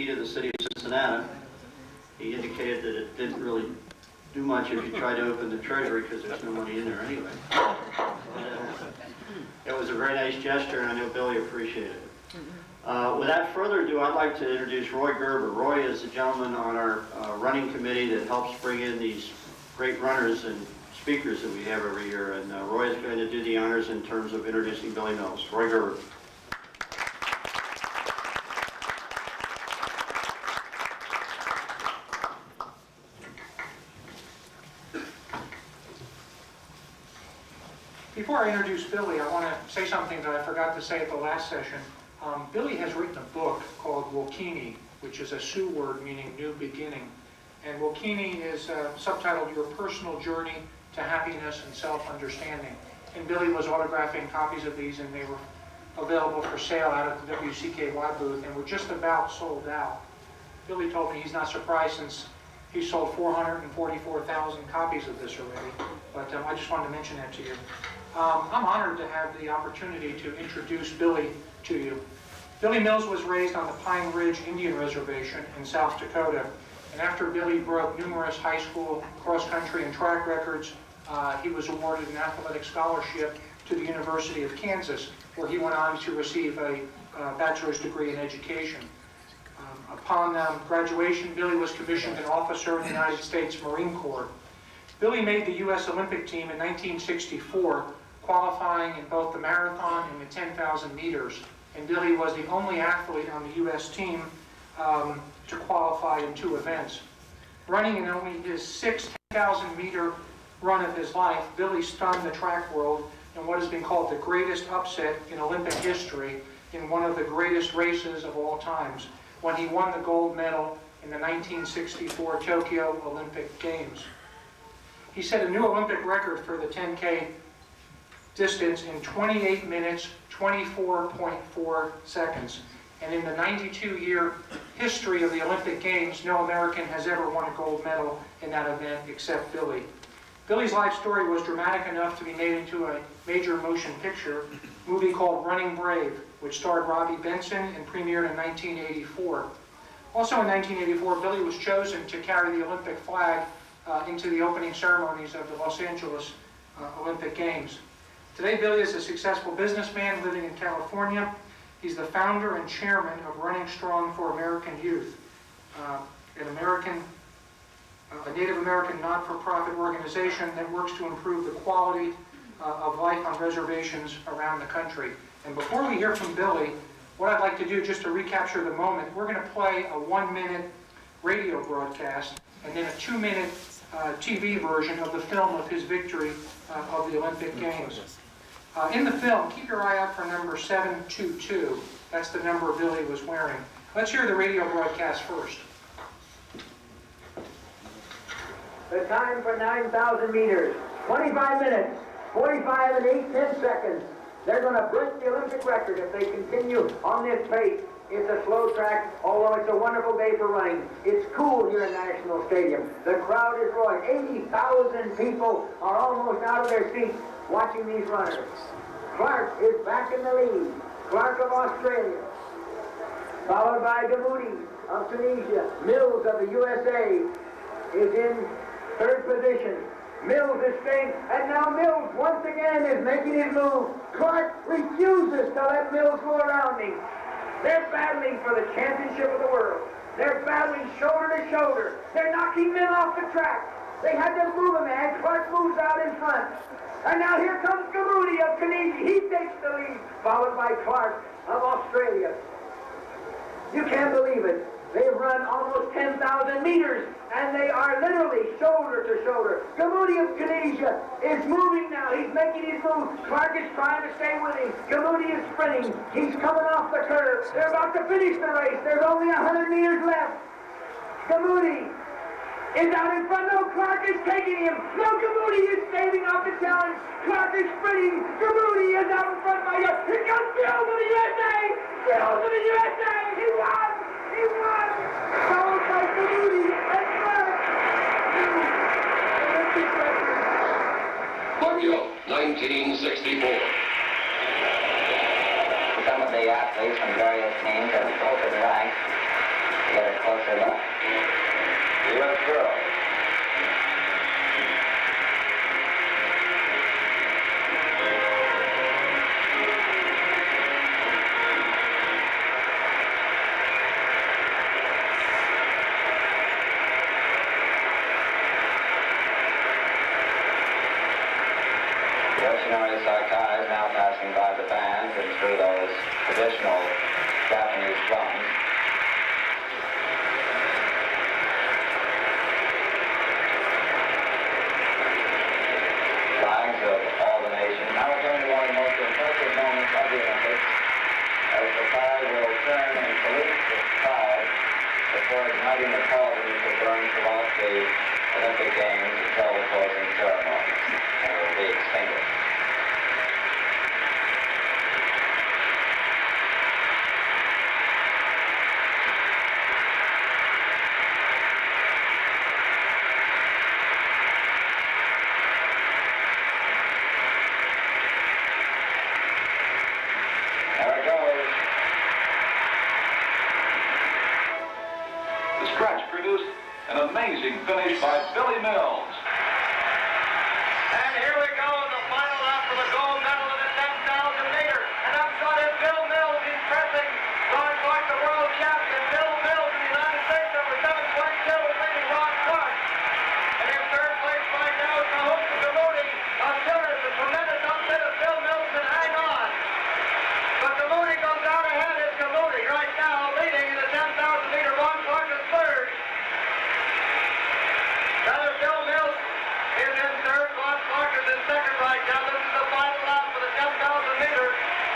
key to the city of Cincinnati. He indicated that it didn't really do much if you tried to open the treasury because there's no money in there anyway. It was a very nice gesture, and I know Billy appreciated it. Without further ado, I'd like to introduce Roy Gerber. Roy is the gentleman on our running committee that helps bring in these great runners and speakers that we have every year, and Roy is going to do the honors in terms of introducing Billy Mills. Roy Gerber. Before I introduce Billy, I want to say something that I forgot to say at the last session. Billy has written a book called Wokini, which is a Sioux word meaning new beginning. And Wokini is subtitled Your Personal Journey to Happiness and Self-Understanding. And Billy was autographing copies of these, and they were available for sale out at the WCKY booth and were just about sold out. Billy told me he's not surprised since he sold 444,000 copies of this already, but I just wanted to mention that to you. I'm honored to have the opportunity to introduce Billy to you. Billy Mills was raised on the Pine Ridge Indian Reservation in South Dakota, and after Billy broke numerous high school cross-country and track records, he was awarded an athletic scholarship to the University of Kansas, where he went on to receive a bachelor's degree in education. Upon graduation, Billy was commissioned an officer in the United States Marine Corps. Billy made the U.S. Olympic team in 1964, qualifying in both the marathon and the 10,000 meters. And Billy was the only athlete on the U.S. team to qualify in 2 events. Running in only his 6,000-meter run of his life, Billy stunned the track world in what has been called the greatest upset in Olympic history in one of the greatest races of all times, when he won the gold medal in the 1964 Tokyo Olympic Games. He set a new Olympic record for the 10K distance in 28 minutes, 24.4 seconds. And in the 92-year history of the Olympic Games, no American has ever won a gold medal in that event except Billy. Billy's life story was dramatic enough to be made into a major motion picture movie called Running Brave, which starred Robbie Benson and premiered in 1984. Also in 1984, Billy was chosen to carry the Olympic flag into the opening ceremonies of the Los Angeles Olympic Games. Today, Billy is a successful businessman living in California. He's the founder and chairman of Running Strong for American Youth, a Native American not-for-profit organization that works to improve the quality of life on reservations around the country. And before we hear from Billy, what I'd like to do, just to recapture the moment, we're going to play a 1-minute radio broadcast and then a 2-minute TV version of the film of his victory of the Olympic Games. In the film, keep your eye out for number 722. That's the number Billy was wearing. Let's hear the radio broadcast first. The time for 9,000 meters, 25 minutes, 45 and 8/10 seconds. They're going to break the Olympic record if they continue on this pace. It's a slow track, although it's a wonderful day for running. It's cool here in National Stadium. The crowd is roaring. 80,000 people are almost out of their seats watching these runners. Clark is back in the lead. Clark of Australia. Followed by Gamoudi of Tunisia. Mills of the USA is in 3rd position. Mills is staying, and now Mills once again is making his move. Clark refuses to let Mills go around him. They're battling for the championship of the world. They're battling shoulder to shoulder. They're knocking men off the track. They had to move a man. Clark moves out in front. And now here comes Gamoudi of Tunisia. He takes the lead, followed by Clark of Australia. You can't believe it. They've run almost 10,000 meters, and they are literally shoulder to shoulder. Gamoudi of Tunisia is moving now. He's making his move. Clark is trying to stay with him. Gamoudi is sprinting. He's coming off the curve. They're about to finish the race. There's only 100 meters left. Gamoudi is out in front. No, Clark is taking him. No, Gamoudi is staving off the challenge. Clark is sprinting. Gamoudi is out in front by you. Here comes Bill of the USA. Bill of the USA. He won. He won! Followed by Gamoudi and Clark! Olympic record. Tokyo, 1964. Some of the athletes from various teams have broken ranks. Get a closer look. U.S. girls. Yoshinori Sakai is now passing by the band and through those traditional Japanese drums. Flags of all the nations. Now we're going to one of the most impressive moments of the Olympics, as the flag will turn and salute the crowd before igniting the cauldron which will burn throughout the Olympic Games until the closing ceremony, and it will be extinguished. There it goes. The stretch produced an amazing finish by Billy Mills. And here we go in the final lap for the gold medal in the 10,000 meter. And up front is Bill Mills. He's pressing Ron Clark, the world champion. Bill Mills in the United States, number 722, is leading Ron Clark. And in third place right now is Mahomes Gamudi of Tunis. A tremendous upset of Bill Mills can hang on. But Gamudi goes out ahead. It's Gamudi right now leading in the 10,000 meter. Ron Clark is third. Rather, Bill Mills is in third. Ron Clark is in second right now. This is the final lap for the 10,000 meter.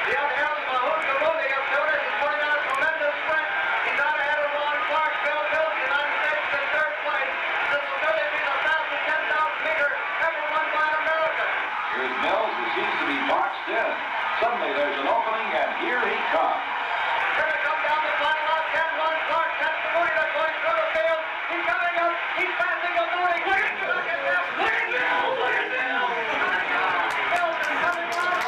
The other half is Mahomes Gamudi of Tunis. He's putting on a tremendous sprint. He's out ahead of Ron Clark. Bill Mills, the United States, is in third place. This will really be the fastest 10,000 meter ever run by an American. Here's Mills, who seems to be boxed in. Suddenly there's an opening, and here he comes. Here they come down the final lap. Ken Ron Clark. Ken Gamudi that's going through the field. He's coming up. He's passing Gamudi. Look at that. Look at that. Look at Bill. Look at Bill. Mills is coming up.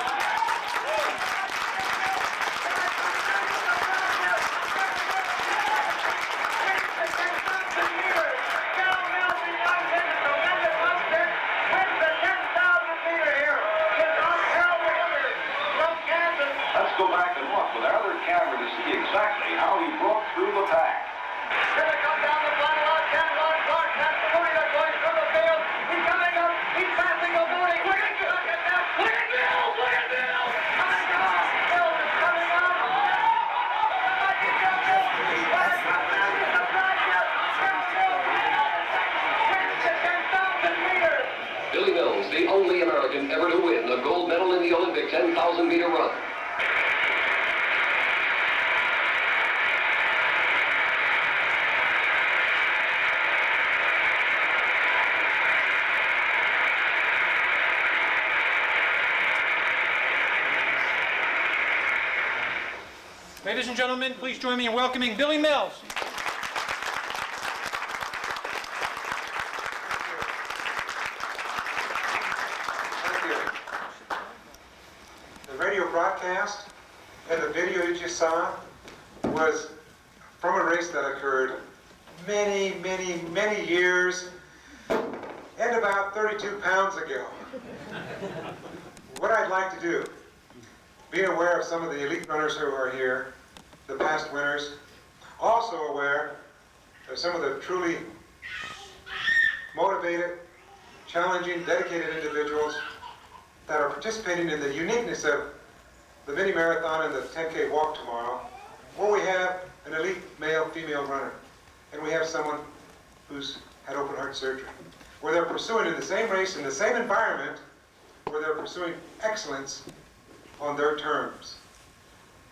Let's go back and look with our other camera to see exactly how he broke through the pack. Here they come down the final lap. Ken Ron Clark. That's the Moody that's going through the field. He's coming up. He's passing the Moody. Look at that. Look at Bill. Look at Bill. Coming down. Bill is coming up. That might be Bill Mills. But it's not really the surprise yet. Bill Mills wins the 10,000 meters. Billy Mills, the only American ever to win a gold medal in the Olympic 10,000 meter run. Ladies and gentlemen, please join me in welcoming Billy Mills. Thank you. The radio broadcast and the video you just saw was from a race that occurred many, many, many years and about 32 pounds ago. What I'd like to do, being aware of some of the elite runners who are here, the past winners, also aware of some of the truly motivated, challenging, dedicated individuals that are participating in the uniqueness of the mini marathon and the 10K walk tomorrow, where we have an elite male-female runner, and we have someone who's had open heart surgery, where they're pursuing in the same race, in the same environment, where they're pursuing excellence on their terms.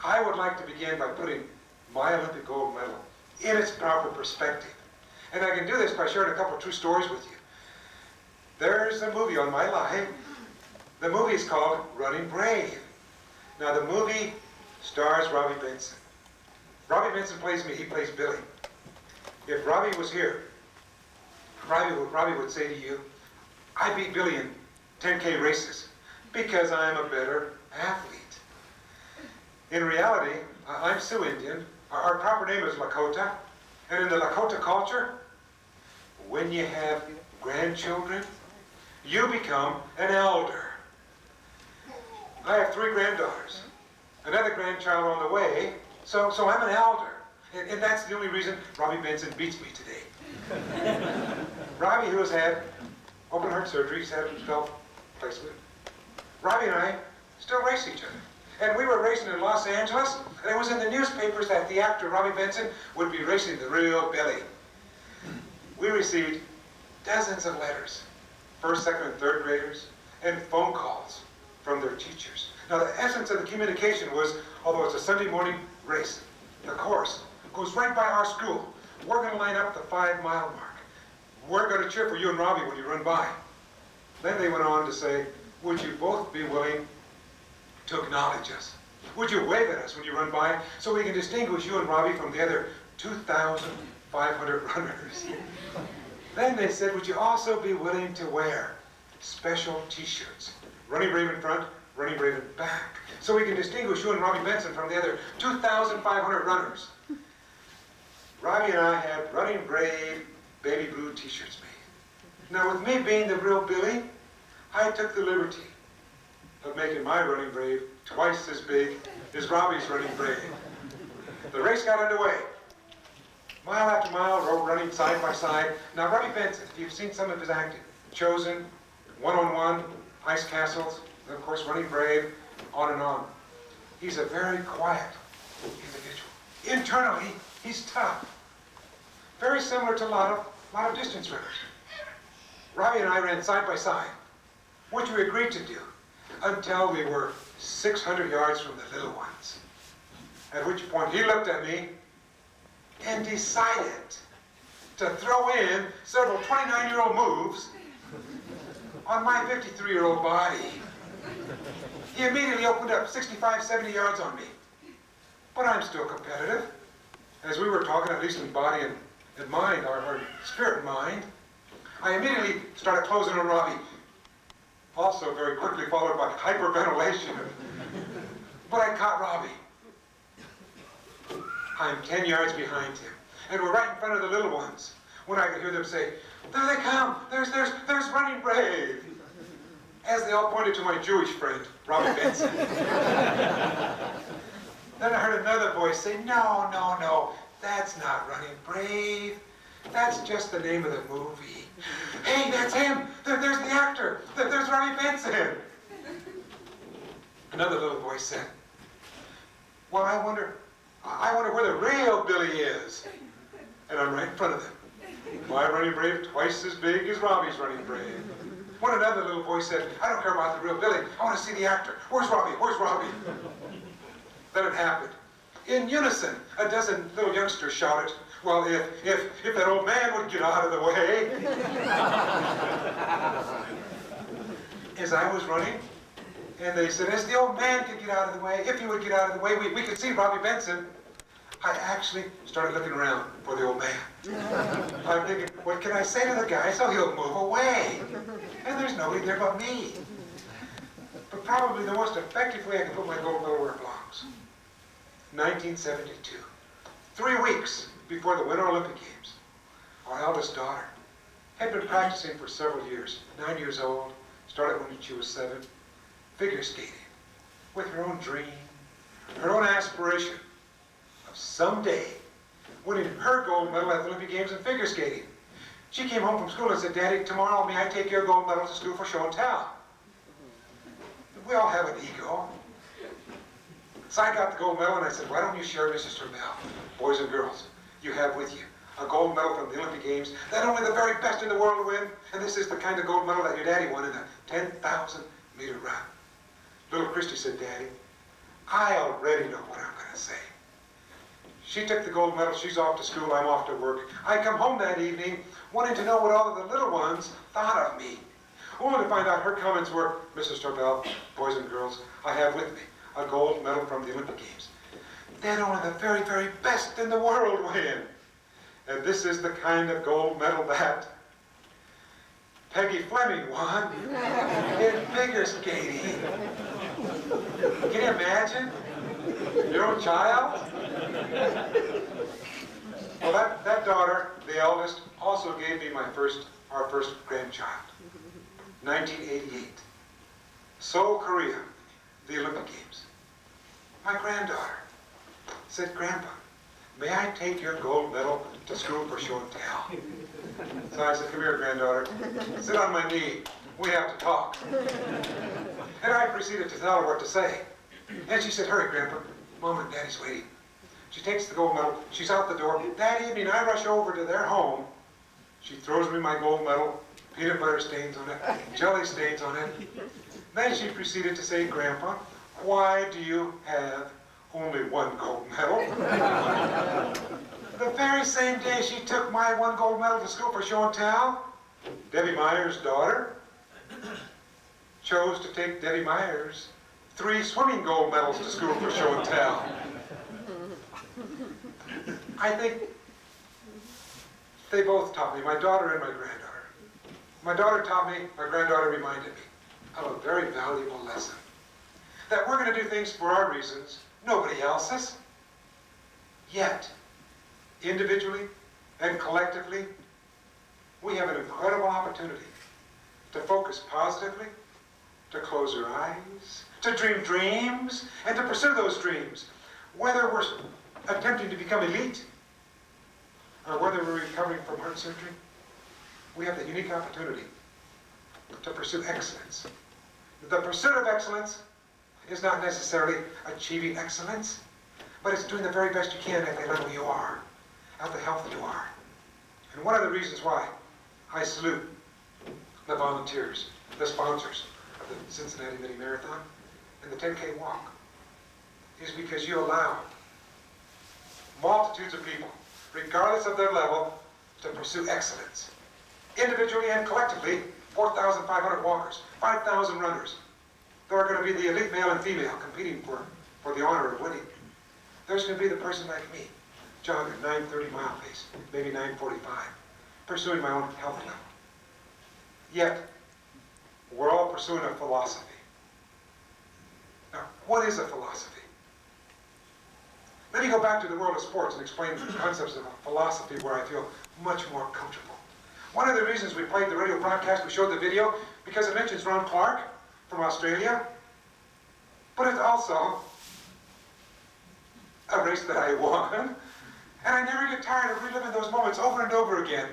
I would like to begin by putting my Olympic gold medal in its proper perspective. And I can do this by sharing a couple of true stories with you. There's a movie on my life. The movie is called Running Brave. Now the movie stars Robbie Benson. Robbie Benson plays me, he plays Billy. If Robbie was here, Robbie would say to you, I beat Billy in 10K races because I'm a better athlete. In reality, I'm Sioux Indian. Our proper name is Lakota, And in the Lakota culture, when you have grandchildren, you become an elder. I have 3 granddaughters, another grandchild on the way, so I'm an elder. And that's the only reason Robbie Benson beats me today. Robbie, who has had open heart surgery, he's had a belt placement. Robbie and I still race each other. And we were racing in Los Angeles, and it was in the newspapers that the actor Robbie Benson would be racing the real Billy. We received dozens of letters, first, second, and third graders, and phone calls from their teachers. Now, the essence of the communication was, although it's a Sunday morning race, the course goes right by our school. We're going to line up the 5-mile mark. We're going to cheer for you and Robbie when you run by. Then they went on to say, would you both be willing to acknowledge us? Would you wave at us when you run by so we can distinguish you and Robbie from the other 2,500 runners? Then they said, would you also be willing to wear special t-shirts? Running Brave in front, Running Brave in back, so we can distinguish you and Robbie Benson from the other 2,500 runners. Robbie and I had Running Brave baby blue t-shirts made. Now, with me being the real Billy, I took the liberty of making my Running Brave twice as big as Robbie's Running Brave. The race got underway. Mile after mile, running side by side. Now, Robbie Benson, if you've seen some of his acting, Chosen, One-on-One, Ice Castles, and of course, Running Brave, on and on. He's a very quiet individual. Internally, he's tough. Very similar to a lot of distance runners. Robbie and I ran side by side, which we agreed to do, until we were 600 yards from the little ones. At which point he looked at me and decided to throw in several 29-year-old moves on my 53-year-old body. He immediately opened up 65, 70 yards on me. But I'm still competitive. As we were talking, at least in body and mind, our spirit and mind, I immediately started closing on Robbie. Also very quickly followed by hyperventilation. But I caught Robbie. I'm 10 yards behind him. And we're right in front of the little ones. When I could hear them say, there they come, there's Running Brave. As they all pointed to my Jewish friend, Robbie Benson. Then I heard another voice say, no, that's not Running Brave. That's just the name of the movie. Hey, that's him. There's the actor. There's Robbie Benson. Another little voice said, well, I wonder where the real Billy is. And I'm right in front of them. My Running Brave twice as big as Robbie's Running Brave. When another little voice said, I don't care about the real Billy. I want to see the actor. Where's Robbie? Where's Robbie? Then it happened. In unison, a dozen little youngsters shouted, well, if that old man would get out of the way. As I was running, and they said, as the old man could get out of the way, if he would get out of the way, we could see Robbie Benson. I actually started looking around for the old man. I'm thinking, what can I say to the guy so he'll move away? And there's nobody there but me. But probably the most effective way I can put my gold medal where it belongs. 1972. 3 weeks before the Winter Olympic Games, our eldest daughter had been practicing for several years. 9 years old, started when she was 7, figure skating, with her own dream, her own aspiration of someday winning her gold medal at the Olympic Games in figure skating. She came home from school and said, Daddy, tomorrow may I take your gold medal to school for show and tell? We all have an ego. So I got the gold medal and I said, why don't you share, Mrs. Turmel, boys and girls, you have with you a gold medal from the Olympic Games that only the very best in the world win, and this is the kind of gold medal that your daddy won in a 10,000-meter run. Little Christy said, Daddy, I already know what I'm going to say. She took the gold medal, she's off to school, I'm off to work. I come home that evening wanting to know what all of the little ones thought of me. Only to find out her comments were, Mrs. Tarbell, boys and girls, I have with me a gold medal from the Olympic Games. That only the very, very best in the world win. And this is the kind of gold medal that Peggy Fleming won in figure skating. Can you imagine? Your own child? Well, that daughter, the eldest, also gave me our first grandchild. 1988. Seoul, Korea, the Olympic Games. My granddaughter said, "Grandpa, may I take your gold medal to school for show and tell?" So I said, "Come here, granddaughter. Sit on my knee. We have to talk." And I proceeded to tell her what to say. And she said, "Hurry, Grandpa. Mom and Daddy's waiting." She takes the gold medal. She's out the door. That evening, I rush over to their home. She throws me my gold medal, peanut butter stains on it, jelly stains on it. Then she proceeded to say, "Grandpa, why do you have only one gold medal?" The very same day she took my one gold medal to school for show and tell, Debbie Meyer's daughter chose to take Debbie Meyer's 3 swimming gold medals to school for show and tell. I think they both taught me, my daughter and my granddaughter. My daughter taught me, my granddaughter reminded me of a very valuable lesson. That we're going to do things for our reasons, nobody else's. Yet, individually and collectively, we have an incredible opportunity to focus positively, to close our eyes, to dream dreams, and to pursue those dreams. Whether we're attempting to become elite, or whether we're recovering from heart surgery, we have the unique opportunity to pursue excellence. The pursuit of excellence is not necessarily achieving excellence, but it's doing the very best you can at the level you are, at the health you are. And one of the reasons why I salute the volunteers, the sponsors of the Cincinnati Mini Marathon and the 10K walk, is because you allow multitudes of people, regardless of their level, to pursue excellence. Individually and collectively, 4,500 walkers, 5,000 runners. There are going to be the elite male and female competing for the honor of winning. There's going to be the person like me, jogging 9:30 mile pace, maybe 9:45, pursuing my own health level. Yet, we're all pursuing a philosophy. Now, what is a philosophy? Let me go back to the world of sports and explain the concepts of a philosophy where I feel much more comfortable. One of the reasons we played the radio broadcast, we showed the video, because it mentions Ron Clark from Australia, but it's also a race that I won, and I never get tired of reliving those moments over and over again.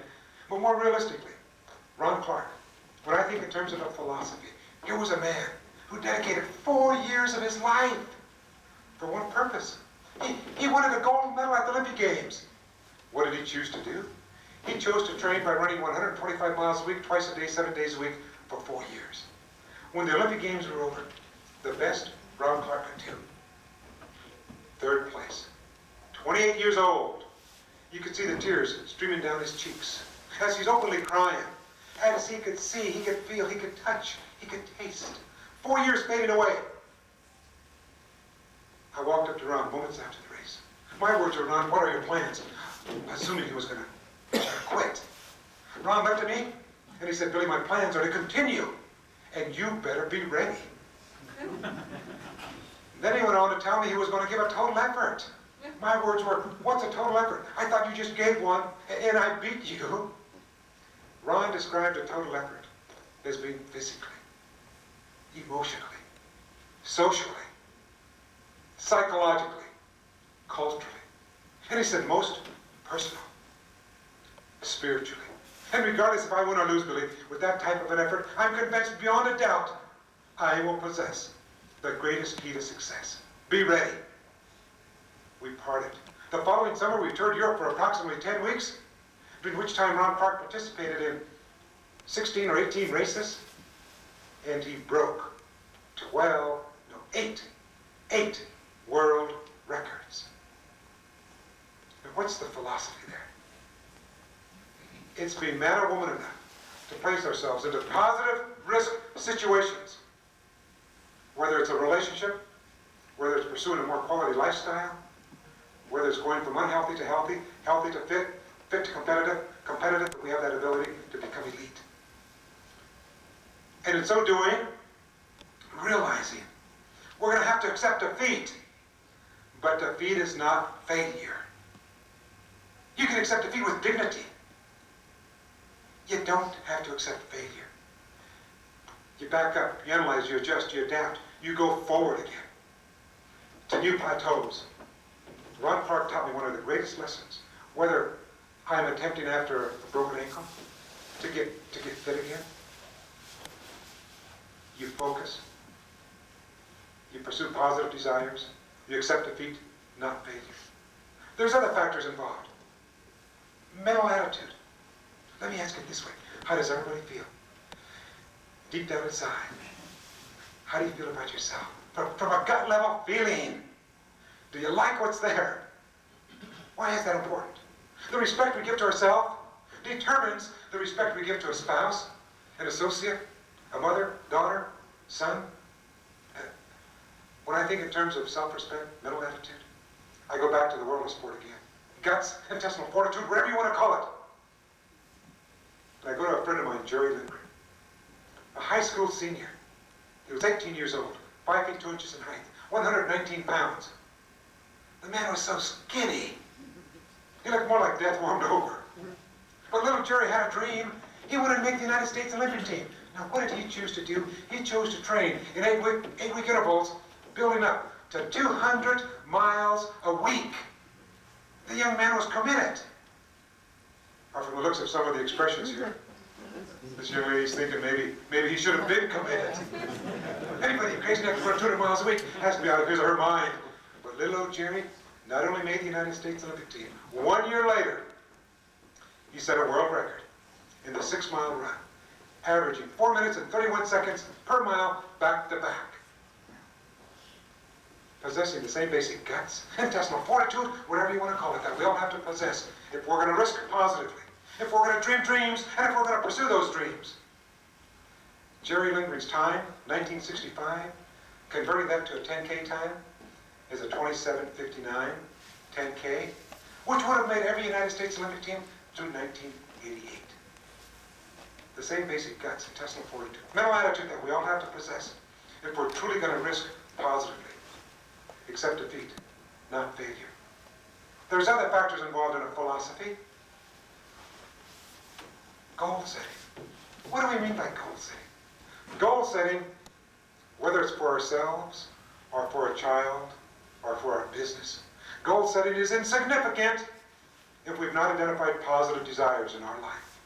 But more realistically, Ron Clark, when I think in terms of a philosophy, here was a man who dedicated 4 years of his life for one purpose. He wanted a gold medal at the Olympic Games. What did he choose to do? He chose to train by running 125 miles a week, twice a day, 7 days a week, for 4 years. When the Olympic Games were over, the best Ron Clark could do, 3rd place. 28 years old. You could see the tears streaming down his cheeks as he's openly crying. As he could see, he could feel, he could touch, he could taste. 4 years fading away. I walked up to Ron moments after the race. My words were, "Ron, what are your plans?" Assuming he was going to quit. Ron looked at me and he said, "Billy, my plans are to continue, and you better be ready." Then he went on to tell me he was going to give a total effort. My words were, "What's a total effort? I thought you just gave one, and I beat you." Ron described a total effort as being physically, emotionally, socially, psychologically, culturally, and he said most personal, spiritually. And regardless if I win or lose, Billy, with that type of an effort, I'm convinced beyond a doubt I will possess the greatest key to success. Be ready. We parted. The following summer, we toured Europe for approximately 10 weeks, during which time Ron Clark participated in 16 or 18 races, and he broke 8 world records. Now, what's the philosophy there? It's being man or woman enough to place ourselves into positive risk situations, whether it's a relationship, whether it's pursuing a more quality lifestyle, whether it's going from unhealthy to healthy, healthy to fit, fit to competitive, competitive, but we have that ability to become elite. And in so doing, realizing we're going to have to accept defeat, but defeat is not failure. You can accept defeat with dignity. You don't have to accept failure. You back up, you analyze, you adjust, you adapt, you go forward again to new plateaus. Ron Clark taught me one of the greatest lessons, whether I'm attempting after a broken ankle to get fit again. You focus, you pursue positive desires, you accept defeat, not failure. There's other factors involved. Mental attitude. Let me ask it this way. How does everybody feel? Deep down inside, how do you feel about yourself? From a gut level feeling. Do you like what's there? Why is that important? The respect we give to ourselves determines the respect we give to a spouse, an associate, a mother, daughter, son. When I think in terms of self-respect, mental attitude, I go back to the world of sport again. Guts, intestinal fortitude, whatever you want to call it. And I go to a friend of mine, Jerry Lindgren, a high school senior. He was 18 years old, 5 feet 2 inches in height, 119 pounds. The man was so skinny. He looked more like death warmed over. But little Jerry had a dream. He wanted to make the United States Olympic team. Now, what did he choose to do? He chose to train in eight-week intervals, building up to 200 miles a week. The young man was committed. Or from the looks of some of the expressions here, this young lady's thinking maybe he should have been committed. Anybody crazy enough to run 200 miles a week has to be out of his or her mind. But little old Jerry not only made the United States Olympic team, 1 year later, he set a world record in the 6-mile run, averaging 4 minutes and 31 seconds per mile back to back. Possessing the same basic guts, intestinal fortitude, whatever you want to call it, that we all have to possess if we're going to risk positively, if we're going to dream dreams, and if we're going to pursue those dreams. Jerry Lindgren's time, 1965, converting that to a 10K time, is a 27:59 10K, which would have made every United States Olympic team through 1988. The same basic guts, intestinal fortitude, mental attitude that we all have to possess if we're truly going to risk positively. Accept defeat, not failure. There's other factors involved in a philosophy. Goal setting. What do we mean by goal setting? Goal setting, whether it's for ourselves, or for a child, or for our business, goal setting is insignificant if we've not identified positive desires in our life.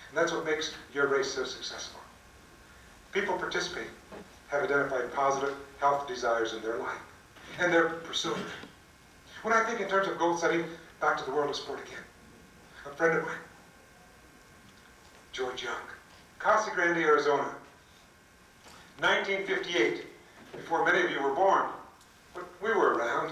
And that's what makes your race so successful. People participating have identified positive health desires in their life, and they're pursuing them. When I think in terms of goal setting, back to the world of sport again, a friend of mine, George Young, Casa Grande, Arizona, 1958, before many of you were born, but we were around.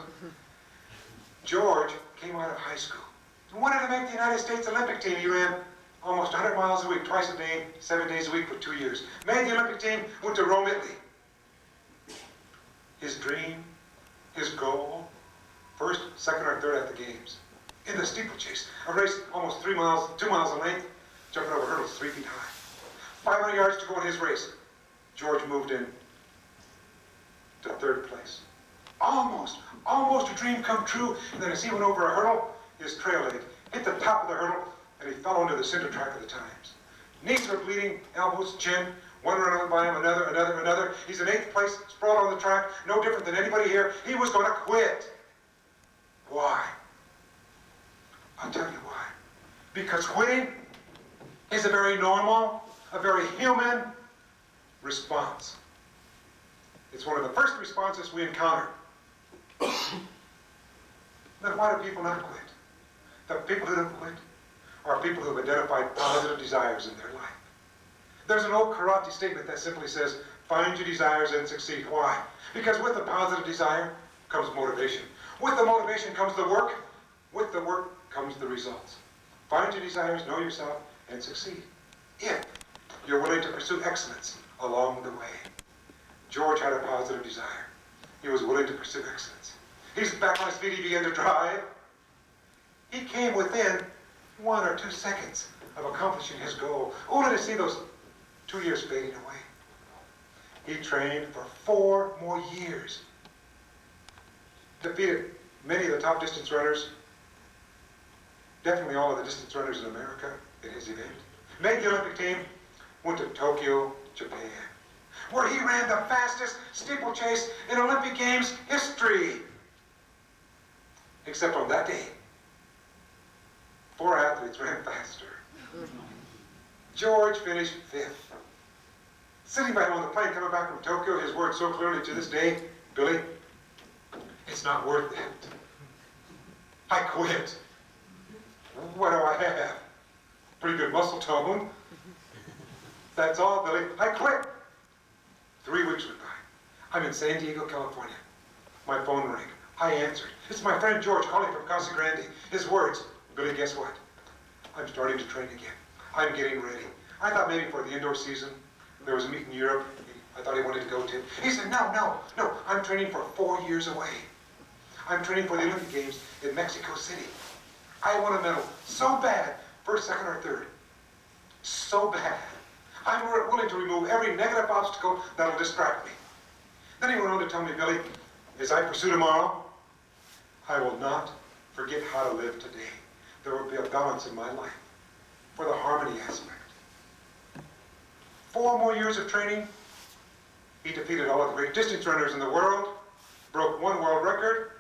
George came out of high school and wanted to make the United States Olympic team. He ran almost 100 miles a week, twice a day, 7 days a week for 2 years. Made the Olympic team, went to Rome, Italy. His dream, his goal, first, second, or third at the games. In the steeplechase, a race almost 2 miles in length, jumping over hurdles 3 feet high. 500 yards to go in his race. George moved in to third place. Almost a dream come true. And then as he went over a hurdle, his trail leg hit the top of the hurdle, and he fell onto the cinder track of the times. Knees were bleeding, elbows, chin. One runner by him, another. He's in 8th place, sprawled on the track, no different than anybody here. He was going to quit. Why? I'll tell you why. Because quitting is a very normal, a very human response. It's one of the first responses we encounter. Then why do people not quit? The people who don't quit are people who have identified positive desires in their life. There's an old karate statement that simply says, find your desires and succeed. Why? Because with the positive desire comes motivation. With the motivation comes the work. With the work comes the results. Find your desires, know yourself, and succeed. If you're willing to pursue excellence along the way. George had a positive desire. He was willing to pursue excellence. He's back on his feet, he began to drive. He came within 1 or 2 seconds of accomplishing his goal, only to see those 2 years fading away. He trained for 4 more years. Defeated many of the top distance runners definitely all of the distance runners in America in his event. Made the Olympic team, went to Tokyo, Japan, where he ran the fastest steeplechase in Olympic Games history. Except on that day, 4 athletes ran faster. George finished 5th. Sitting by him on the plane coming back from Tokyo, his words so clearly to this day, Billy, it's not worth it. I quit. What do I have? Pretty good muscle tone. That's all, Billy. I quit. 3 weeks went by. I'm in San Diego, California. My phone rang. I answered. It's my friend George calling from Casa Grande. His words, Billy, guess what? I'm starting to train again. I'm getting ready. I thought maybe for the indoor season, there was a meet in Europe. I thought he wanted to go to. He said, no. I'm training for 4 years away. I'm training for the Olympic Games in Mexico City. I want a medal so bad, first, second, or third. So bad. I'm willing to remove every negative obstacle that'll distract me. Then he went on to tell me, Billy, as I pursue tomorrow, I will not forget how to live today. There will be a balance in my life for the harmony aspect. 4 more years of training, he defeated all of the great distance runners in the world, broke 1 world record,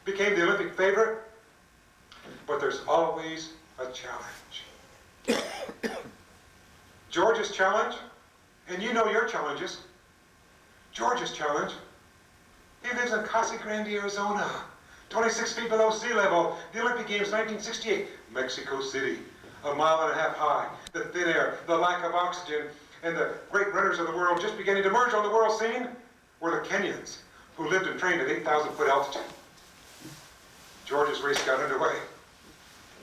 became the Olympic favorite, but there's always a challenge. George's challenge, and you know your challenges. George's challenge, he lives in Casa Grande, Arizona, 26 feet below sea level, the Olympic Games 1968, Mexico City, 1.5 miles high, the thin air, the lack of oxygen, and the great runners of the world just beginning to emerge on the world scene were the Kenyans, who lived and trained at 8,000-foot altitude. George's race got underway.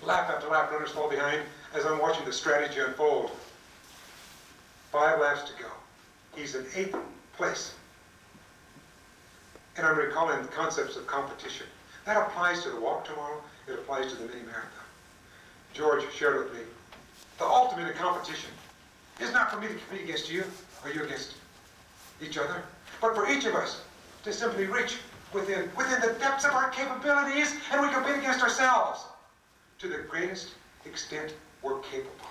Lap after lap, runners fall behind as I'm watching the strategy unfold. 5 laps to go. He's in 8th place. And I'm recalling the concepts of competition. That applies to the walk tomorrow. It applies to the mini marathon. George shared with me, the ultimate in competition is not for me to compete against you or you against each other, but for each of us to simply reach within the depths of our capabilities, and we compete against ourselves to the greatest extent we're capable of.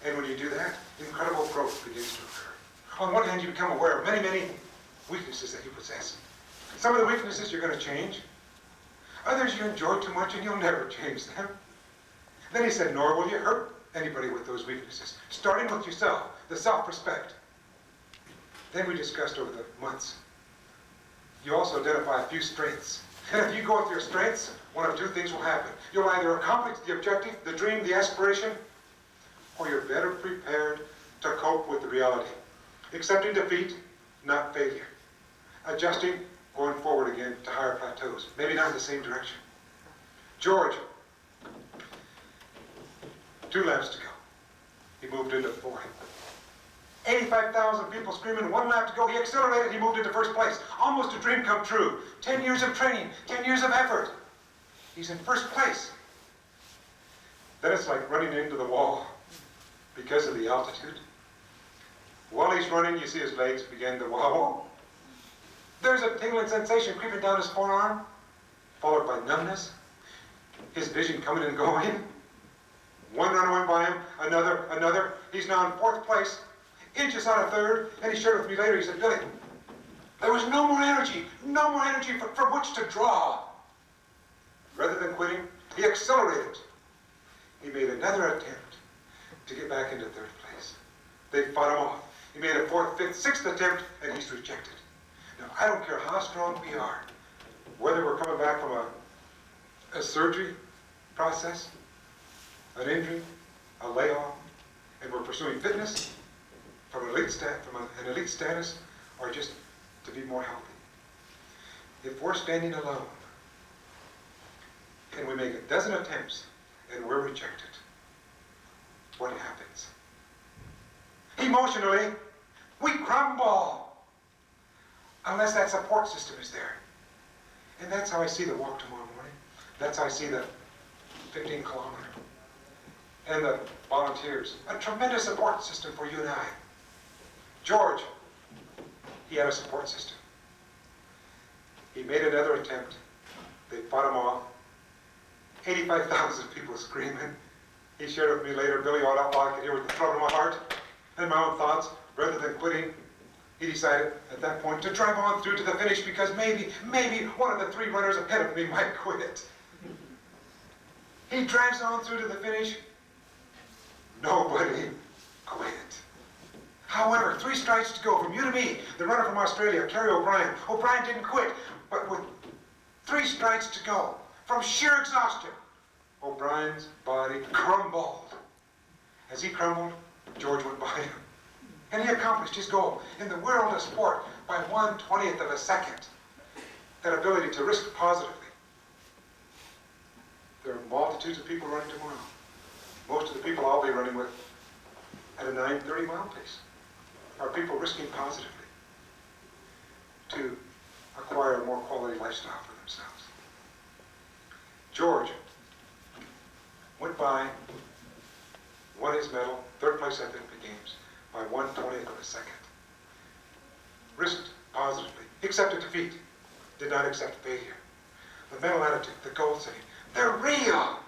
And when you do that, incredible growth begins to occur. On one hand, you become aware of many, many weaknesses that you possess. Some of the weaknesses you're going to change. Others you enjoy too much and you'll never change them. Then he said, nor will you hurt anybody with those weaknesses, starting with yourself, the self-respect. Then we discussed over the months. You also identify a few strengths. And if you go with your strengths, one of 2 things will happen. You'll either accomplish the objective, the dream, the aspiration, or you're better prepared to cope with the reality. Accepting defeat, not failure. Adjusting, going forward again to higher plateaus. Maybe not in the same direction. George, 2 laps to go. He moved into 4th. 85,000 people screaming, 1 lap to go. He accelerated, he moved into 1st place. Almost a dream come true. 10 years of training, 10 years of effort. He's in 1st place. Then it's like running into the wall because of the altitude. While he's running, you see his legs begin to wobble. There's a tingling sensation creeping down his forearm, followed by numbness. His vision coming and going. 1 runner went by him, another. He's now in 4th place, inches out of 3rd, and he shared with me later, he said, Billy, there was no more energy from which to draw. Rather than quitting, he accelerated. He made another attempt to get back into 3rd place. They fought him off. He made a 4th, 5th, 6th attempt, and he's rejected. Now, I don't care how strong we are, whether we're coming back from a surgery process, an injury, a layoff, and we're pursuing fitness from an elite status, or just to be more healthy. If we're standing alone, and we make a dozen attempts, and we're rejected, what happens? Emotionally, we crumble, unless that support system is there. And that's how I see the walk tomorrow morning. That's how I see the 15-kilometer. And the volunteers. A tremendous support system for you and I. George, he had a support system. He made another attempt. They fought him off. 85,000 people screaming. He shared with me later, Billy, all I could hear was the throat of my heart and my own thoughts. Rather than quitting, he decided at that point to drive on through to the finish because maybe one of the 3 runners ahead of me might quit. He drives on through to the finish. Nobody quit. However, 3 strides to go from you to me, the runner from Australia, Kerry O'Brien. O'Brien didn't quit, but with 3 strides to go, from sheer exhaustion, O'Brien's body crumbled. As he crumbled, George went by him. And he accomplished his goal in the world of sport by 1/20th of a second. That ability to risk positively. There are multitudes of people running tomorrow. Most of the people I'll be running with at a 9:30 mile pace are people risking positively to acquire a more quality lifestyle for themselves. George went by, won his medal, 3rd place at the Olympic Games, by 1/20th of a second. Risked positively, accepted defeat, did not accept failure. The mental attitude, the goal setting, they're real.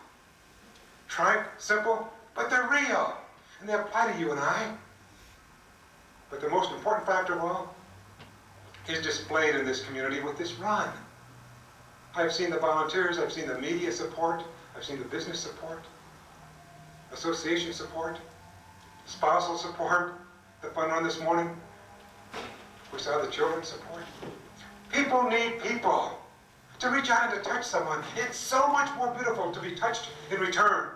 Trite, simple, but they're real. And they apply to you and I. But the most important factor of all is displayed in this community with this run. I've seen the volunteers, I've seen the media support, I've seen the business support, association support, spousal support, the fun run this morning. We saw the children support. People need people. To reach out and to touch someone, it's so much more beautiful to be touched in return.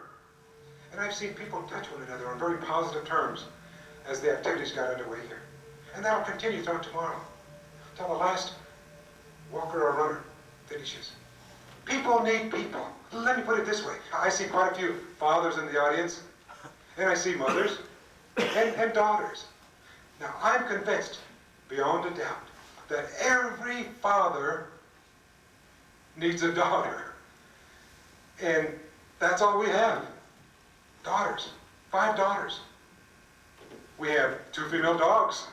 And I've seen people touch one another on very positive terms as the activities got underway here. And that'll continue throughout tomorrow, till the last walker or runner finishes. People need people. Let me put it this way. I see quite a few fathers in the audience, and I see mothers and daughters. Now, I'm convinced, beyond a doubt, that every father needs a daughter. And that's all we have. Daughters. 5 daughters. We have 2 female dogs.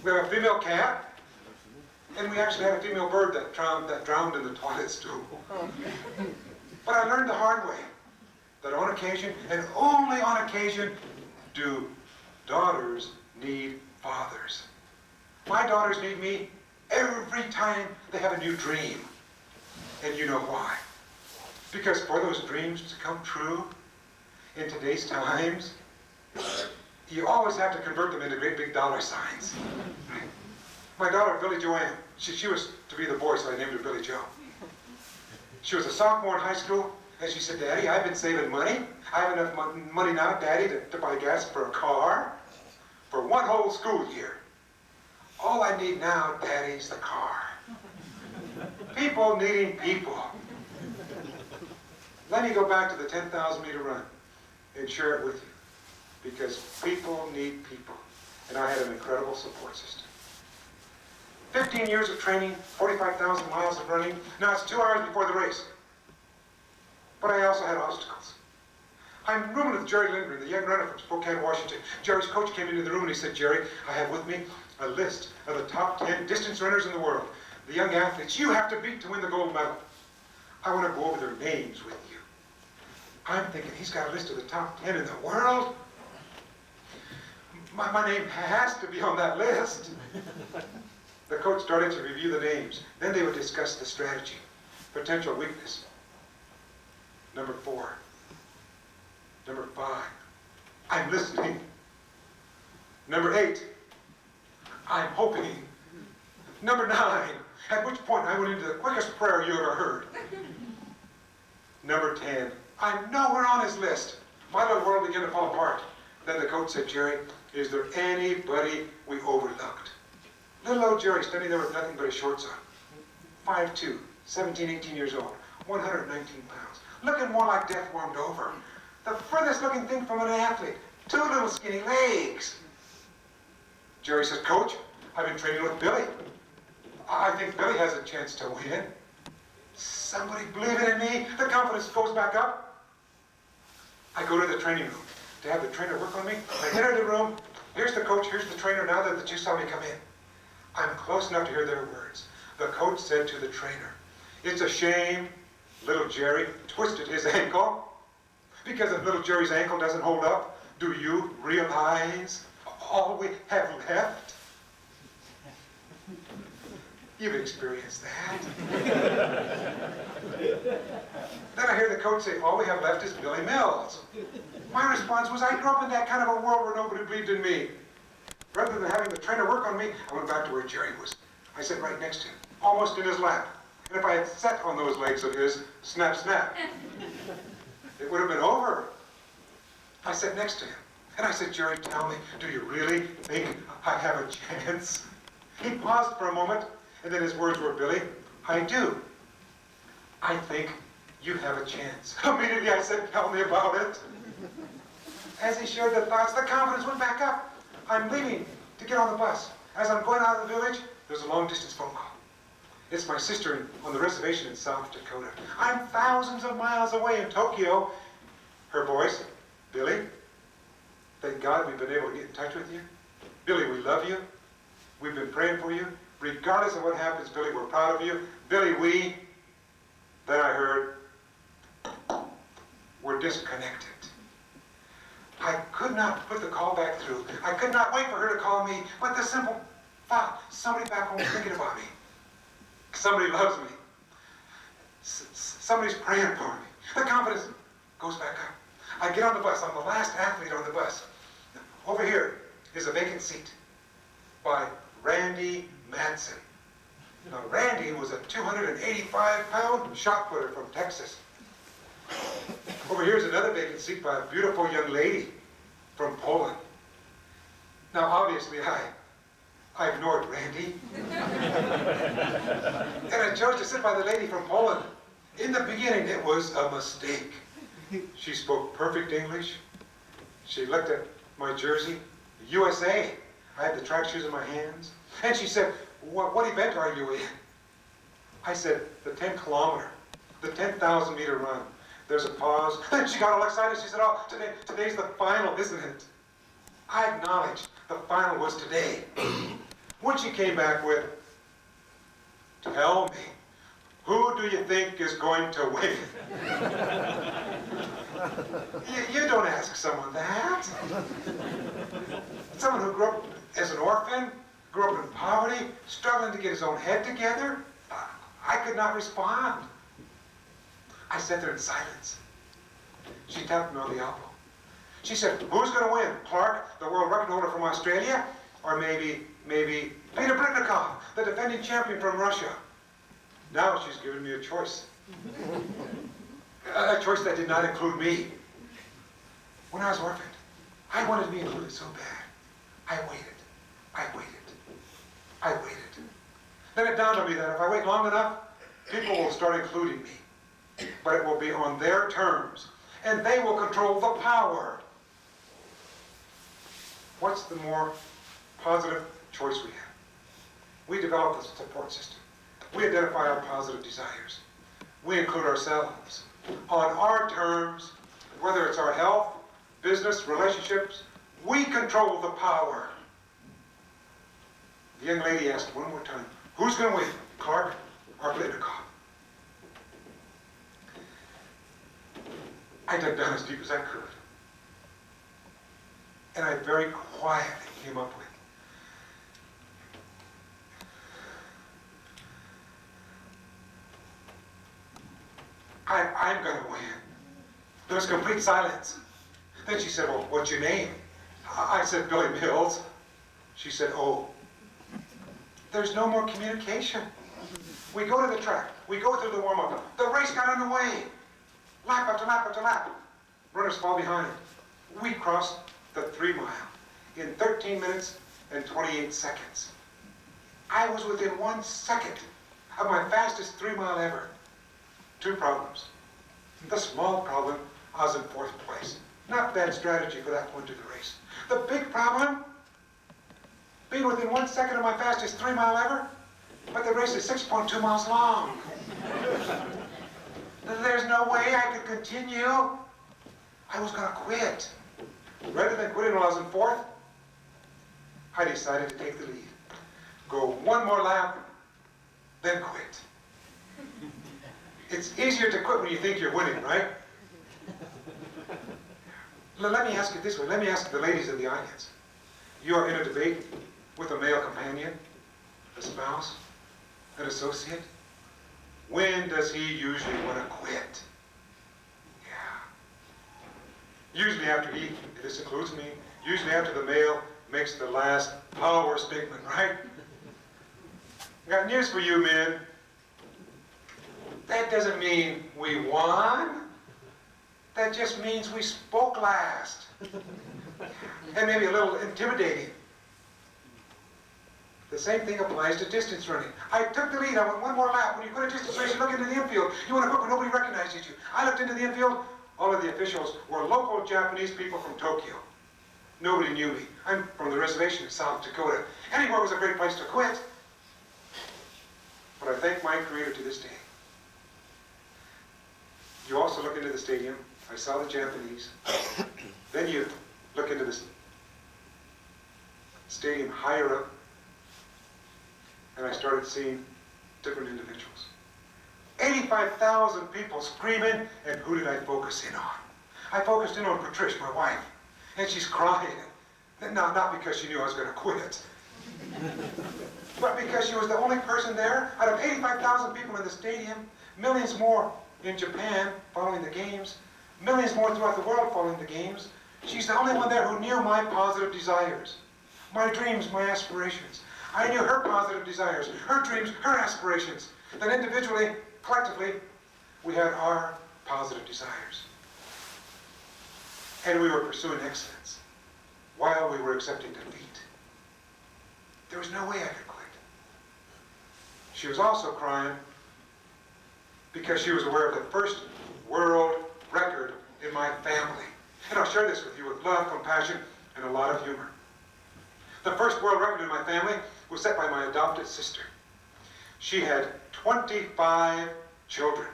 We have a female cat. And we actually have a female bird that drowned in the toilet stool. But I learned the hard way that on occasion, and only on occasion, do daughters need fathers. My daughters need me every time they have a new dream. And you know why? Because for those dreams to come true in today's times, you always have to convert them into great big dollar signs. My daughter, Billy Joanne, she was to be the boy, so I named her Billy Joe. She was a sophomore in high school, and she said, Daddy, I've been saving money. I have enough money now, Daddy, to buy gas for a car for 1 whole school year. All I need now, Daddy, is the car. People needing people. Let me go back to the 10,000 meter run and share it with you, because people need people, and I had an incredible support system. 15 years of training, 45,000 miles of running. Now it's 2 hours before the race. But I also had obstacles. I'm rooming with Jerry Lindgren, the young runner from Spokane, Washington. Jerry's coach came into the room and he said, Jerry, I have with me a list of the top 10 distance runners in the world. The young athletes you have to beat to win the gold medal. I want to go over their names with you. I'm thinking, he's got a list of the top 10 in the world? My name has to be on that list. The coach started to review the names. Then they would discuss the strategy, potential weakness. Number 4. Number 5. I'm listening. Number 8. I'm hoping. Number 9. At which point I went into the quickest prayer you ever heard. Number 10. I'm nowhere on his list. My little world began to fall apart. Then the coach said, Jerry, is there anybody we overlooked? Little old Jerry standing there with nothing but his shorts on. 5'2", 17, 18 years old, 119 pounds. Looking more like death warmed over. The furthest looking thing from an athlete. 2 little skinny legs. Jerry says, Coach, I've been training with Billy. I think Billy has a chance to win. Somebody believing in me, the confidence goes back up. I go to the training room to have the trainer work on me. I enter the room. Here's the coach, here's the trainer now that you saw me come in. I'm close enough to hear their words. The coach said to the trainer, it's a shame Little Jerry twisted his ankle. Because if little Jerry's ankle doesn't hold up, do you realize all we have left? You've experienced that. Then I hear the coach say, all we have left is Billy Mills. My response was, I grew up in that kind of a world where nobody believed in me. Rather than having the trainer work on me, I went back to where Jerry was. I sat right next to him, almost in his lap. And if I had sat on those legs of his, snap, snap, it would have been over. I sat next to him, and I said, Jerry, tell me, do you really think I have a chance? He paused for a moment, and then his words were, Billy, I do. I think you have a chance. Immediately I said, tell me about it. As he shared the thoughts, the confidence went back up. I'm leaving to get on the bus. As I'm going out of the village, there's a long-distance phone call. It's my sister on the reservation in South Dakota. I'm thousands of miles away in Tokyo. Her voice, Billy, thank God we've been able to get in touch with you. Billy, we love you. We've been praying for you. Regardless of what happens, Billy, we're proud of you. Billy, we. Then I heard, we're disconnected. I could not put the call back through. I could not wait for her to call me, but the simple thought, somebody back home is thinking about me. Somebody loves me. Somebody's praying for me. The confidence goes back up. I get on the bus. I'm the last athlete on the bus. Over here is a vacant seat by Randy Madsen. Now, Randy was a 285-pound shot putter from Texas. Over here is another vacant seat by a beautiful young lady from Poland. Now, obviously, I ignored Randy. And I chose to sit by the lady from Poland. In the beginning, it was a mistake. She spoke perfect English. She looked at my jersey, USA. I had the track shoes in my hands. And she said, what event are you in? I said, the 10-kilometer, the 10,000-meter run. There's a pause. Then she got all excited. She said, oh, today's the final, isn't it? I acknowledged the final was today. When she came back with, tell me, who do you think is going to win? You don't ask someone that. Someone who grew up as an orphan, grew up in poverty, struggling to get his own head together. I could not respond. I sat there in silence. She tapped me on the elbow. She said, who's going to win? Clark, the world record holder from Australia? Or maybe Peter Britnikov, the defending champion from Russia? Now she's given me a choice. A choice that did not include me. When I was orphaned, I wanted to be included so bad. I waited. Then it dawned on me that if I wait long enough, people will start including me. But it will be on their terms. And they will control the power. What's the more positive choice we have? We develop the support system. We identify our positive desires. We include ourselves on our terms, whether it's our health, business, relationships. We control the power. The young lady asked one more time, who's going to win, Clark or Britnikov? I dug down as deep as I could. And I very quietly came up with, I'm going to win. There was complete silence. Then she said, well, what's your name? I said, Billy Mills. She said, oh, there's no more communication. We go to the track. We go through the warm-up. The race got underway. Lap after lap after lap. Runners fall behind. We crossed the 3-mile in 13 minutes and 28 seconds. I was within 1 second of my fastest 3-mile ever. 2 problems. The small problem, I was in 4th place. Not bad strategy for that point of the race. The big problem, being within 1 second of my fastest 3-mile ever, but the race is 6.2 miles long. There's no way I could continue. I was going to quit. Rather than quitting when I was in 4th, I decided to take the lead. Go 1 more lap, then quit. It's easier to quit when you think you're winning, right? Let me ask it this way. Let me ask the ladies in the audience. You are in a debate with a male companion, a spouse, an associate. When does he usually want to quit? Yeah. Usually after he, this includes me, usually after the male makes the last power statement, right? I got news for you, men. That doesn't mean we won. That just means we spoke last. And maybe a little intimidating. The same thing applies to distance running. I took the lead. I went one more lap. When you go to distance race, you look into the infield. You want to quit when nobody recognizes you. I looked into the infield. All of the officials were local Japanese people from Tokyo. Nobody knew me. I'm from the reservation in South Dakota. Anywhere was a great place to quit. But I thank my Creator to this day. You also look into the stadium. I saw the Japanese. Then you look into this stadium higher up, and I started seeing different individuals. 85,000 people screaming, and who did I focus in on? I focused in on Patricia, my wife, and she's crying. Not because she knew I was going to quit, but because she was the only person there out of 85,000 people in the stadium, millions more in Japan following the games, millions more throughout the world following the games. She's the only one there who knew my positive desires, my dreams, my aspirations. I knew her positive desires, her dreams, her aspirations. Then individually, collectively, we had our positive desires. And we were pursuing excellence while we were accepting defeat. There was no way I could quit. She was also crying because she was aware of the first world record in my family. And I'll share this with you with love, compassion, and a lot of humor. The first world record in my family was set by my adopted sister. She had 25 children.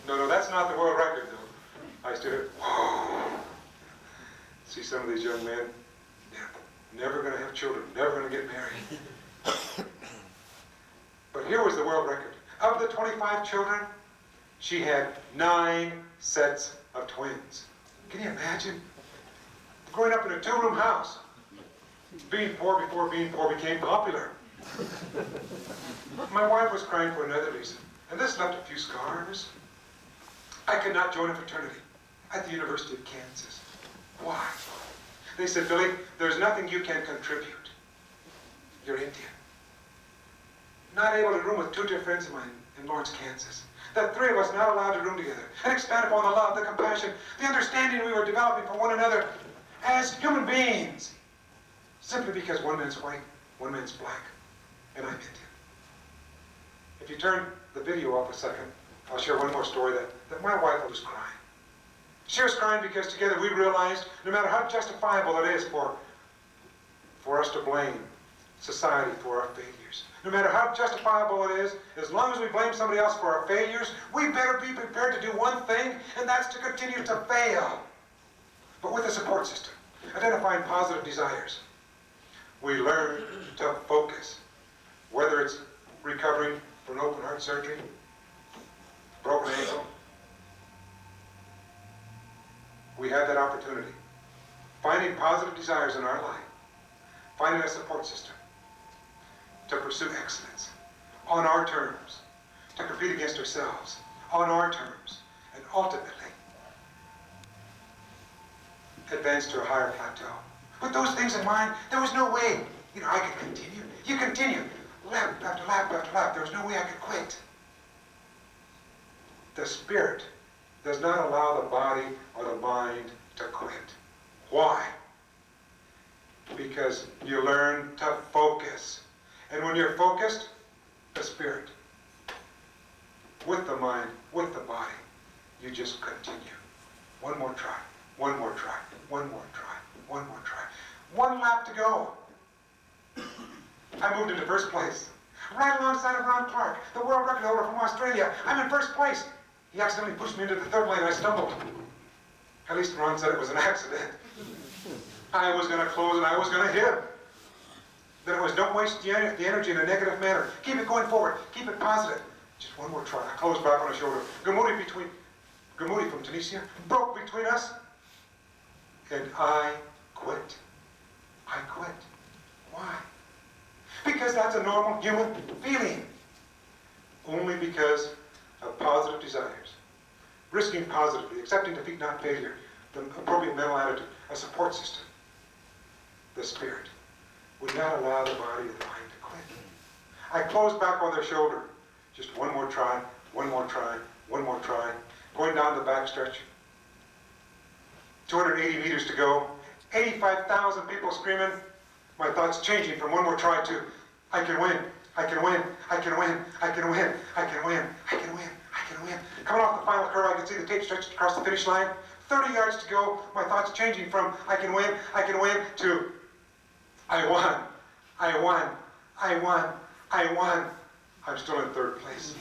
No, that's not the world record, though. I stood there, whoa. See some of these young men, they're never going to have children, never going to get married. But here was the world record. Of the 25 children, she had 9 sets of twins. Can you imagine? Growing up in a 2-room house. Being poor before being poor became popular. My wife was crying for another reason, and this left a few scars. I could not join a fraternity at the University of Kansas. Why? They said, Billy, there's nothing you can contribute. You're Indian. Not able to room with 2 dear friends of mine in Lawrence, Kansas. The 3 of us not allowed to room together and expand upon the love, the compassion, the understanding we were developing for one another as human beings. Simply because one man's white, one man's black, and I'm Indian. If you turn the video up a second, I'll share one more story that my wife was crying. She was crying because together we realized no matter how justifiable it is for us to blame society for our failures, no matter how justifiable it is, as long as we blame somebody else for our failures, we better be prepared to do one thing, and that's to continue to fail. But with a support system, identifying positive desires, we learn to focus, whether it's recovering from open heart surgery, broken ankle. We have that opportunity. Finding positive desires in our life, finding a support system to pursue excellence on our terms, to compete against ourselves on our terms, and ultimately advance to a higher plateau. With those things in mind, there was no way, I could continue. You continue, lap after lap after lap. There was no way I could quit. The spirit does not allow the body or the mind to quit. Why? Because you learn to focus. And when you're focused, the spirit, with the mind, with the body, you just continue. One more try, one more try, one more try, one more try. 1 lap to go. I moved into first place, right alongside of Ron Clark, the world record holder from Australia. I'm in first place. He accidentally pushed me into the 3rd lane. I stumbled. At least Ron said it was an accident. I was going to close and I was going to hit him. Then it was don't waste the energy in a negative manner. Keep it going forward. Keep it positive. Just one more try. I closed back on her shoulder. Gamoudi from Tunisia broke between us. And I quit. I quit. Why? Because that's a normal human feeling. Only because of positive desires. Risking positively, accepting defeat, not failure. The appropriate mental attitude, a support system. The spirit would not allow the body or the mind to quit. I closed back on their shoulder. Just one more try, one more try, one more try. Going down the backstretch. 280 meters to go. 85,000 people screaming. My thoughts changing from one more try to, I can win, I can win, I can win, I can win, I can win, I can win, I can win. Coming off the final curve, I could see the tape stretched across the finish line. 30 yards to go. My thoughts changing from I can win, to I won, I won, I won, I won. I'm still in third place.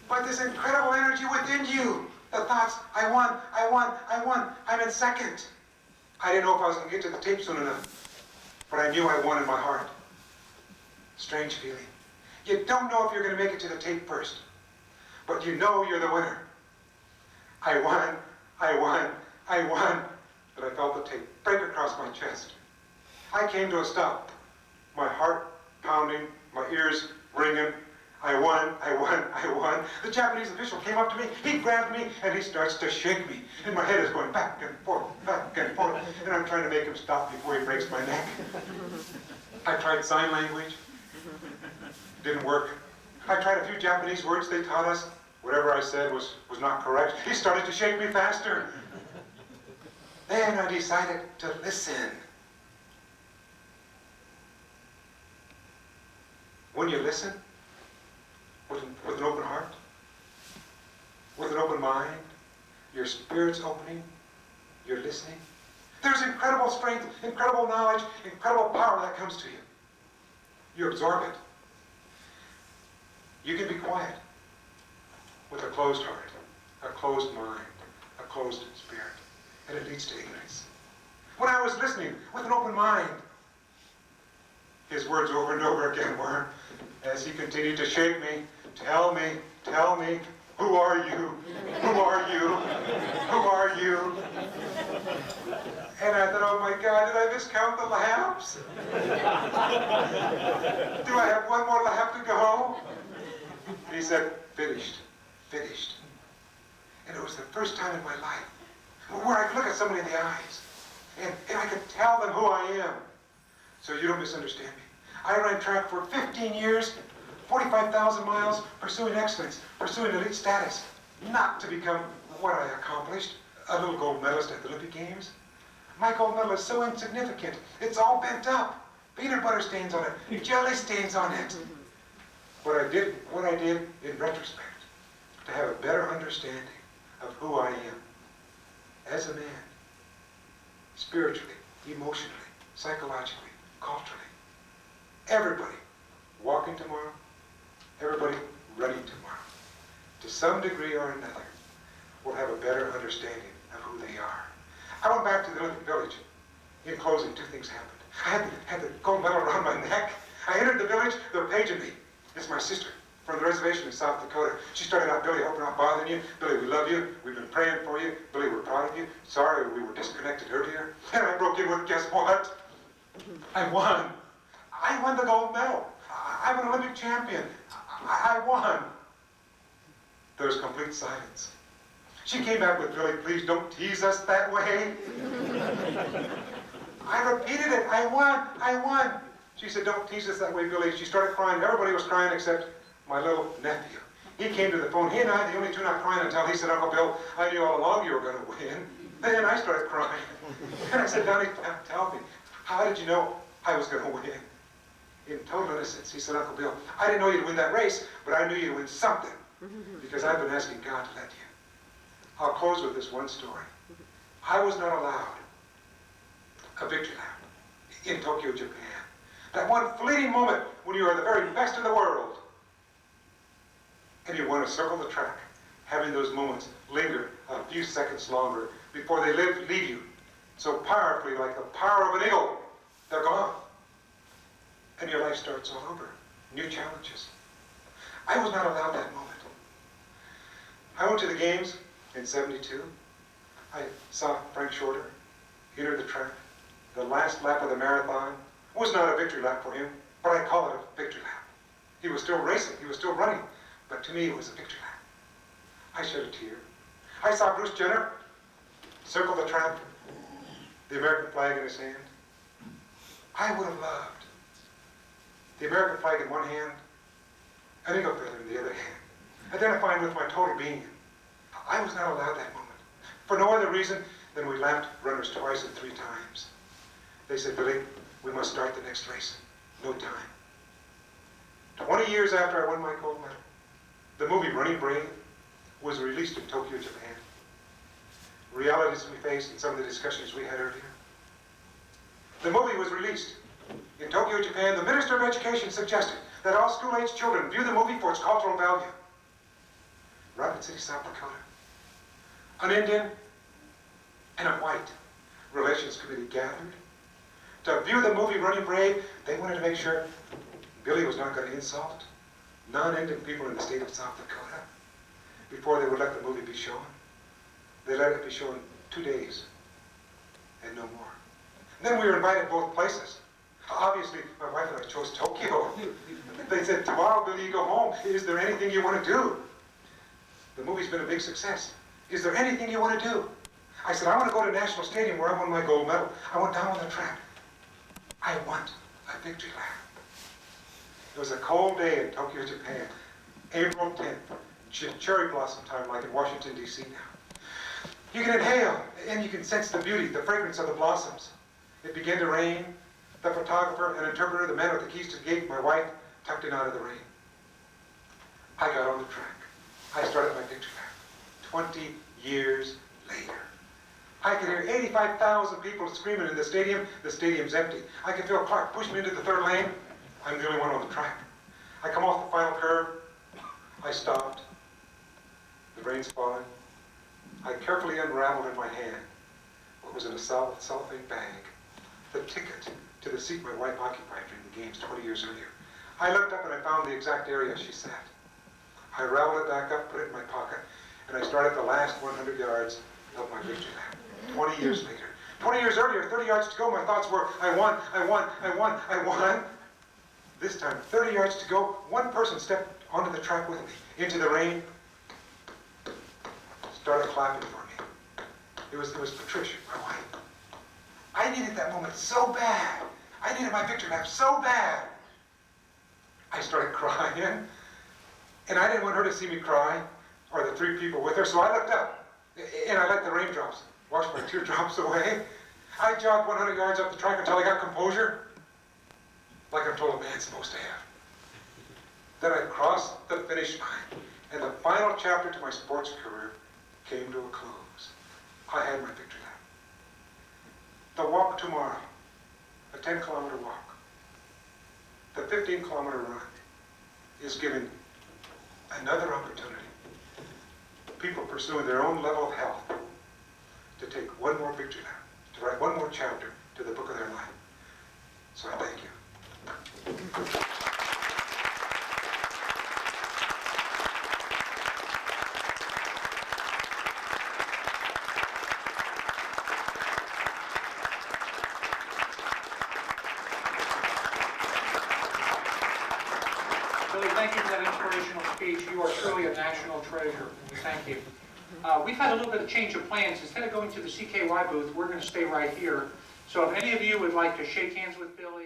But this incredible energy within you, the thoughts, I won, I won, I won, I'm in second. I didn't know if I was going to get to the tape soon enough, but I knew I won in my heart. Strange feeling. You don't know if you're going to make it to the tape first, but you know you're the winner. I won, I won, I won, but I felt the tape break across my chest. I came to a stop, my heart pounding, my ears ringing. I won, I won, I won. The Japanese official came up to me, he grabbed me, and he starts to shake me. And my head is going back and forth, and I'm trying to make him stop before he breaks my neck. I tried sign language. Didn't work. I tried a few Japanese words they taught us. Whatever I said was not correct. He started to shake me faster. Then I decided to listen. When you listen, with an open heart, with an open mind, your spirit's opening, you're listening, there's incredible strength, incredible knowledge, incredible power that comes to you. You absorb it. You can be quiet with a closed heart, a closed mind, a closed spirit, and it leads to ignorance. When I was listening with an open mind, his words over and over again were, as he continued to shake me, tell me, who are you? Who are you? Who are you? And I thought, oh my God, did I miscount the laps? Do I have one more lap to go? And he said, finished, finished. And it was the first time in my life where I could look at somebody in the eyes and I could tell them who I am. So you don't misunderstand me. I ran track for 15 years, 45,000 miles, pursuing excellence, pursuing elite status, not to become what I accomplished, a little gold medalist at the Olympic Games. My gold medal is so insignificant. It's all bent up. Peanut butter stains on it, jelly stains on it. What I did in retrospect, to have a better understanding of who I am as a man, spiritually, emotionally, psychologically, culturally. Everybody walking tomorrow, everybody running tomorrow, to some degree or another, will have a better understanding of who they are. I went back to the Olympic Village. In closing, two things happened. I had the gold medal around my neck. I entered the village, they were paging me. It's my sister from the reservation in South Dakota. She started out, Billy, I hope we're not bothering you. Billy, we love you. We've been praying for you. Billy, we're proud of you. Sorry we were disconnected earlier. And I broke in with, guess what? I won. I won the gold medal. I'm an Olympic champion. I won. There was complete silence. She came back with, Billy, please don't tease us that way. I repeated it. I won. I won. She said, don't tease us that way, Billy. She started crying. Everybody was crying except my little nephew. He came to the phone. He and I, the only two not crying until he said, Uncle Bill, I knew all along you were going to win. Then I started crying. And I said, Donnie, tell me, how did you know I was going to win? In total innocence, he said, Uncle Bill, I didn't know you'd win that race, but I knew you'd win something because I've been asking God to let you. I'll close with this one story. I was not allowed a victory lap in Tokyo, Japan. That one fleeting moment when you are the very best in the world and you want to circle the track, having those moments linger a few seconds longer before they leave you so powerfully, like the power of an eagle. They're gone. And your life starts all over. New challenges. I was not allowed that moment. I went to the games in '72. I saw Frank Shorter enter the track. The last lap of the marathon was not a victory lap for him, but I call it a victory lap. He was still racing, he was still running, but to me it was a victory lap. I shed a tear. I saw Bruce Jenner circle the track, the American flag in his hand. I would have loved the American flag in one hand, an eagle feather in the other hand, identifying with my total being. I was not allowed that moment, for no other reason than we lapped runners twice and 3 times. They said, Billy, we must start the next race. No time. 20 years after I won my gold medal, the movie Running Brave was released in Tokyo, Japan. Realities we faced and some of the discussions we had earlier. The movie was released in Tokyo, Japan. The Minister of Education suggested that all school-age children view the movie for its cultural value. Rapid City, South Dakota. An Indian and a white relations committee gathered to view the movie Running Brave. They wanted to make sure Billy was not going to insult non-Indian people in the state of South Dakota before they would let the movie be shown. They let it be shown 2 days and no more. And then we were invited both places. Obviously, my wife and I chose Tokyo. They said, tomorrow, Billy, you go home. Is there anything you want to do? The movie's been a big success. Is there anything you want to do? I said, I want to go to National Stadium where I won my gold medal. I went down on the track. I want a victory lap. It was a cold day in Tokyo, Japan. April 10th. Cherry blossom time like in Washington, D.C. now. You can inhale and you can sense the beauty, the fragrance of the blossoms. It began to rain. The photographer and interpreter, the man with the keys to the gate, my wife, tucked in out of the rain. I got on the track. I started my victory lap. 20 years later. I could hear 85,000 people screaming in the stadium. The stadium's empty. I could feel Clark push me into the 3rd lane. I'm the only one on the track. I come off the final curve. I stopped. The rain's falling. I carefully unraveled in my hand what was in a cellophane bag the ticket to the seat my wife occupied during the games 20 years earlier. I looked up and I found the exact area she sat. I raveled it back up, put it in my pocket, and I started the last 100 yards of my victory lap. 20 years later. 20 years earlier, 30 yards to go, my thoughts were, I won, I won, I won, I won. This time, 30 yards to go, one person stepped onto the track with me, into the rain, started clapping for me. It was Patricia, my wife. I needed that moment so bad. I needed my victory lap so bad. I started crying, and I didn't want her to see me cry, or the 3 people with her, so I looked up, and I let the raindrops wash my teardrops away. I jogged 100 yards up the track until I got composure, like I'm told a man's supposed to have. Then I crossed the finish line, and the final chapter to my sports career came to a close. I had my victory lap. The walk tomorrow, a 10-kilometer walk, the 15-kilometer run, is giving another opportunity. People pursuing their own level of health to take one more victory lap, to write one more chapter to the book of their life. So I thank you. Billy, thank you for that inspirational speech. You are truly a national treasure. We thank you. We've had a little bit of change of plans. Instead of going to the CKY booth, we're going to stay right here. So if any of you would like to shake hands with Billy,